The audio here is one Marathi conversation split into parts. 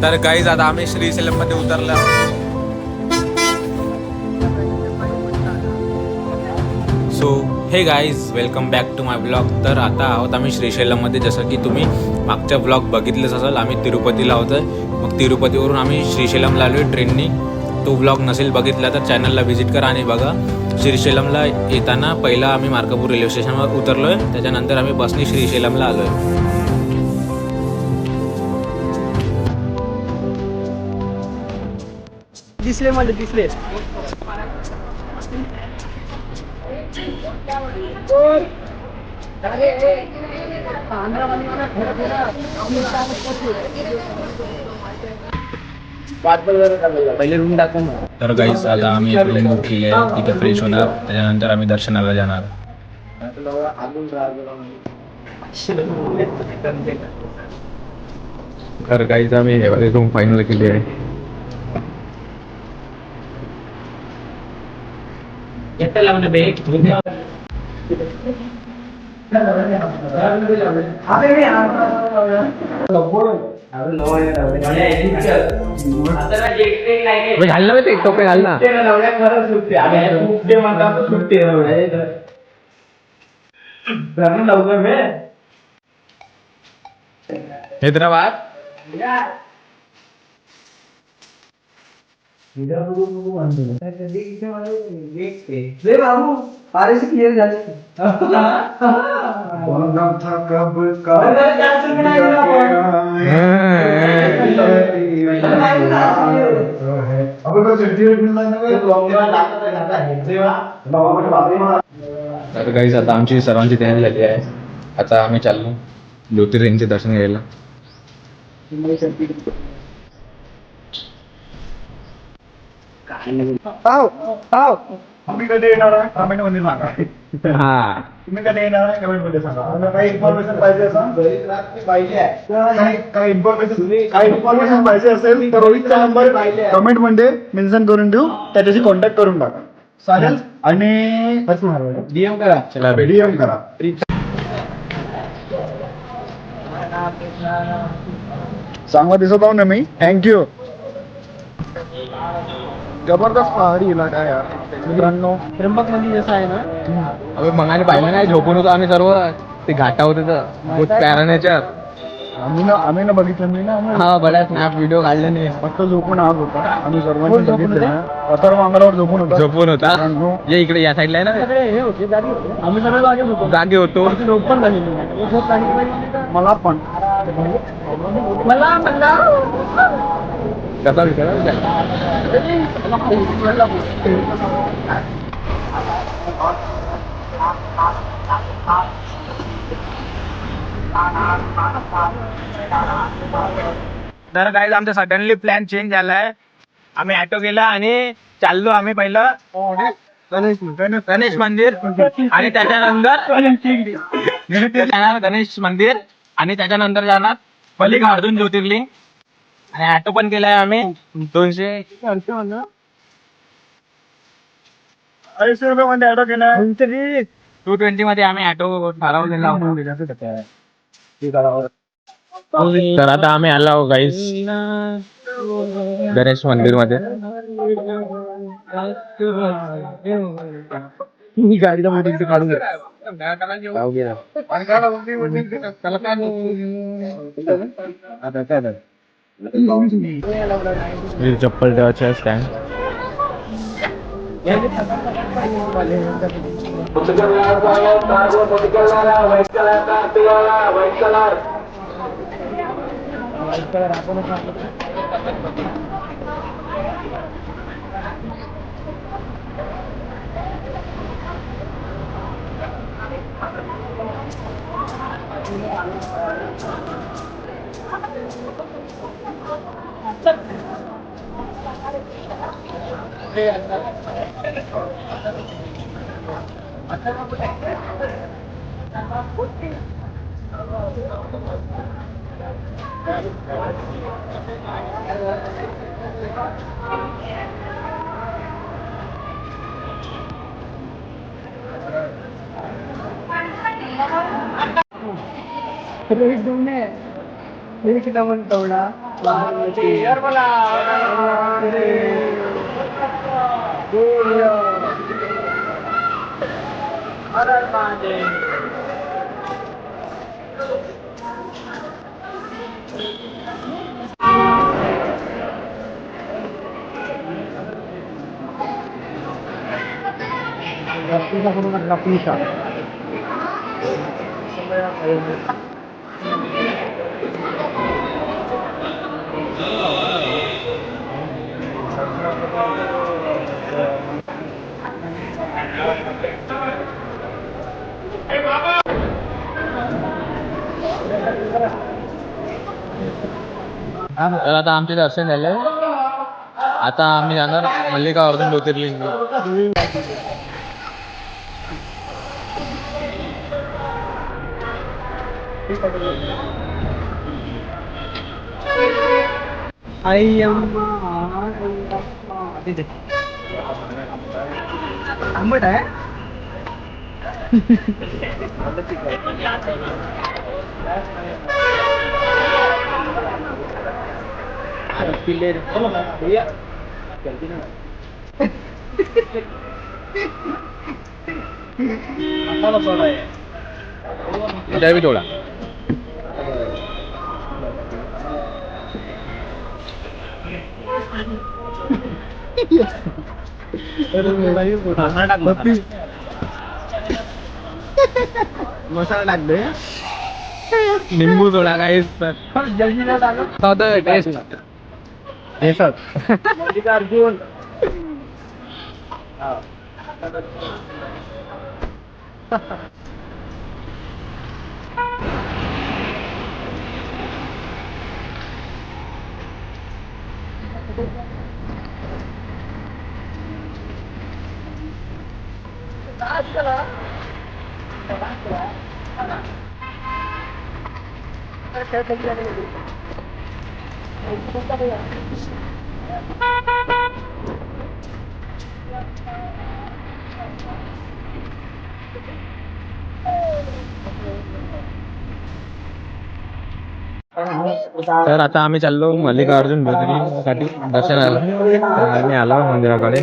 तर गाईज आता आम्ही श्रीशैलम मध्ये उतरलो. So hey guys, welcome back to my blog. तर आता आहोत आम्ही श्रीशैलममध्ये. जसं की तुम्ही मागच्या ब्लॉग बघितलेच असाल, आम्ही तिरुपतीला आहोत. मग तिरुपतीवरून आम्ही श्रीशैलमला आलो आहे ट्रेननी. तो ब्लॉग नसेल बघितला तर चॅनलला व्हिजिट करा आणि बघा. श्रीशैलमला येताना पहिला आम्ही मार्कापूर रेल्वे स्टेशनवर उतरलो आहे. त्याच्यानंतर आम्ही बसनी श्रीशैलमला आलो आहे. दिसले मला दिसले. पहिले रूम टाकून. तर गाईज आता आम्ही रूम बुक केली आहे. तिथे फ्रेश होणार, त्याच्यानंतर आम्ही दर्शनाला जाणार. तर गाईज आम्ही रूम फायनल केली आहे. घाल ना ते टोपे घाल ना. हैदराबाद बाबू पारे से क्लियर झाले. तर गाईज आता आमची सर्वांची तयारी झाली आहे. आता आम्ही चाललो ज्योतिर्लिंगचे दर्शन घ्यायला. तुम्ही कधी येणार आहे कमेंट मध्ये सांगा. तुम्ही कधी येणार आहे कमेंट मध्ये सांगा. काही इन्फॉर्मेशन पाहिजे असेल तर रोहितचा नंबर कमेंट मध्ये मेन्शन करून देऊ, त्याच्याशी कॉन्टॅक्ट करून टाका. चालेल. आणि डीएम करा. डीएम करा. चांगला दिसत आहो ना मी. थँक्यू. जबरदस्त पहाडी इलाका आहे यार मित्रांनो. त्र्यंबक मध्ये जसं आहे ना. अबे मगाने पाहिलं नाही, झोपून होतो आम्ही सर्व. ते घाटा होते तर बहुत प्यारानेच्या. आम्ही ना बघितलं मी ना. हा बऱ्याच स्नॅप व्हिडिओ काढले नाही. फक्त झोपून आग होता. आम्ही सर्वांनी बघितलं ना. अथर्व अंगावर झोपून होता. झोपून होता. ये इकडे या साईडला आहे ना. सगळे हे होते जागे होते. आम्ही सगळे जागे होतो. जागे होतो. झोप पण झाली नाही. झोप लागली पाहिजे. मला पण मला कसा विचार तर गाईज आमचा सडनली प्लॅन चेंज झालाय. आम्ही ऑटो केला आणि चाललो आम्ही पहिलं गणेश मंदिर आणि त्याच्यानंतर गणेश मंदिर आणि त्याच्यानंतर जाणार मल्लिकार्जुन ज्योतिर्लिंग. आणि ऑटो पण केलाय आम्ही 200 ₹250 मध्ये ऑटो केला. 220 मध्ये आम्ही ऑटो ठरवलेला. तर आता आम्ही आलो गाईस गणेश मंदिर मध्ये. गाडीला मोठी काढून चप्पल ठेवायचे स्टँड. रोहित डोंगणे हे किती म्हणतो ना. तर आता आमचे दर्शन झाले. आता आम्ही जाणार मल्लिकार्जुन ज्योतिर्लिंग. आई अम्मा आंबट आहे. इधर भी थोड़ा. मसाला टाकले. निंबू थोडा काही टेस्ट. मल्लिकार्जुन तर आता आम्ही चाललो मल्लिकार्जुन ज्योतिर्लिंगसाठी दर्शनाला. आम्ही आलो मंदिराकडे.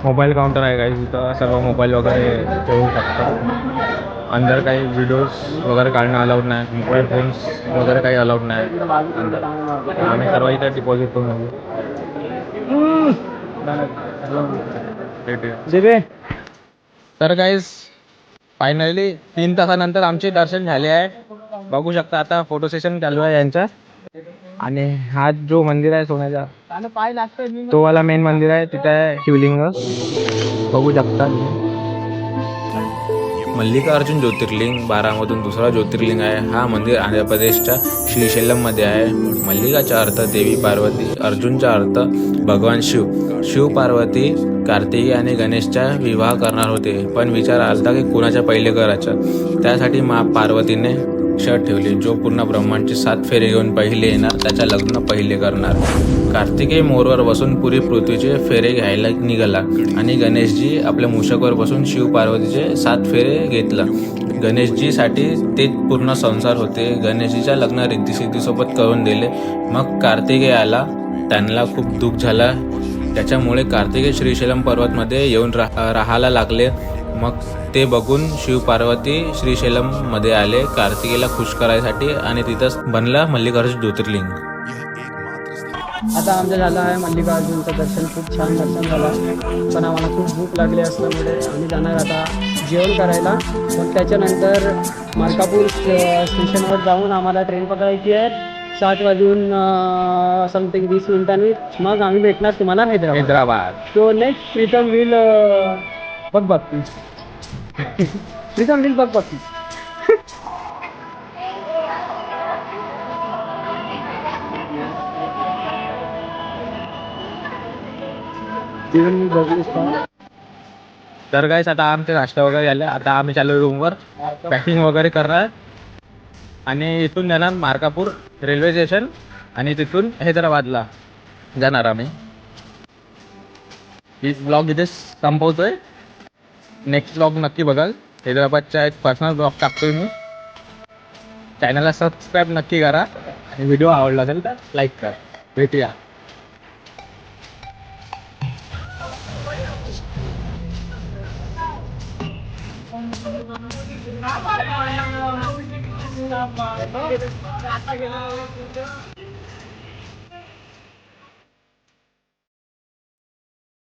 मोबाईल काउंटर आहे काही इथं. सर्व मोबाईल वगैरे ठेवू शकतात. अंदर काही व्हिडिओज वगैरे काढणं अलाउड नाही. मोबाईल फोन्स वगैरे काही अलाउड नाही अंदर. आम्ही सर्व इथं डिपॉझिट करून आलो. तर गाईज फायनली 3 तासानंतर आमचे दर्शन झाले आहे. बघू शकता आता फोटो सेशन चालू आहे यांचा. आणि हा जो मंदिर आहे सोन्याचा तो वाला मेन मंदिर आहे. तिथे आहे शिवलिंग बघू शकता. मल्लिकार्जुन ज्योतिर्लिंग 12 मधून दुसरा ज्योतिर्लिंग आहे. हा मंदिर आंध्र प्रदेशच्या श्रीशैलम मध्ये आहे. मल्लिकाचा अर्थ देवी पार्वती, अर्जुनचा अर्थ भगवान शिव. शिव पार्वती कार्तिकी आणि गणेशचा विवाह करणार होते, पण विचार आलता की कुणाच्या पहिले करायचा. त्यासाठी मा पार्वतीने शर्त ठेवली, जो पूर्ण ब्रह्मांडचे 7 फेरे घेऊन पहिले येणार त्याच्या लग्न पहिले करणार. कार्तिकेय मोरवर बसून पुरी पृथ्वीचे फेरे घ्यायला निघाला आणि गणेशजी आपल्या मूषकवर बसून शिव पार्वतीचे 7 फेरे घेतलं. गणेशजीसाठी ते पूर्ण संसार होते. गणेशजीच्या लग्न रिद्धिसिद्धीसोबत करून दिले. मग कार्तिकेय आला, त्यांना खूप दुःख झाला. त्याच्यामुळे कार्तिकेय श्रीशैलम पर्वतमध्ये येऊन राहायला लागले. मग ते बघून शिव पार्वती श्रीशैलम मध्ये आले कार्तिकेयला खुश करायसाठी आणि तिथंच बनला मल्लिकार्जुन ज्योतिर्लिंग. आता आमचं झालं आहे मल्लिकार्जुनचं दर्शन. खूप छान दर्शन झालं, पण आम्हाला खूप भूक लागली असल्यामुळे आम्ही जाणार आता जेवण करायला. मग त्याच्यानंतर मार्कापूर स्टेशनवर जाऊन आम्हाला ट्रेन पकडायची आहे 7 वाजून समथिंग 20 मिनिटांनी. मग आम्ही भेटणार तुम्हाला Hyderabad. So next Pritam will बघ प्रीतम विल बघ तर गाईस आता आमचे नाश्ता वगैरे झाले. आता आम्ही चाललो रूमवर पॅकिंग वगैरे करणार आणि इथून जाणार मार्कापूर रेल्वे स्टेशन आणि तिथून हैदराबादला जाणार आम्ही. ही ब्लॉग इथे संपवतोय. नेक्स्ट ब्लॉग नक्की बघाल. हैदराबादचा एक पर्सनल ब्लॉग टाकतोय मी. चॅनलला सबस्क्राईब नक्की करा आणि व्हिडिओ आवडला असेल तर लाईक करा. भेटूया.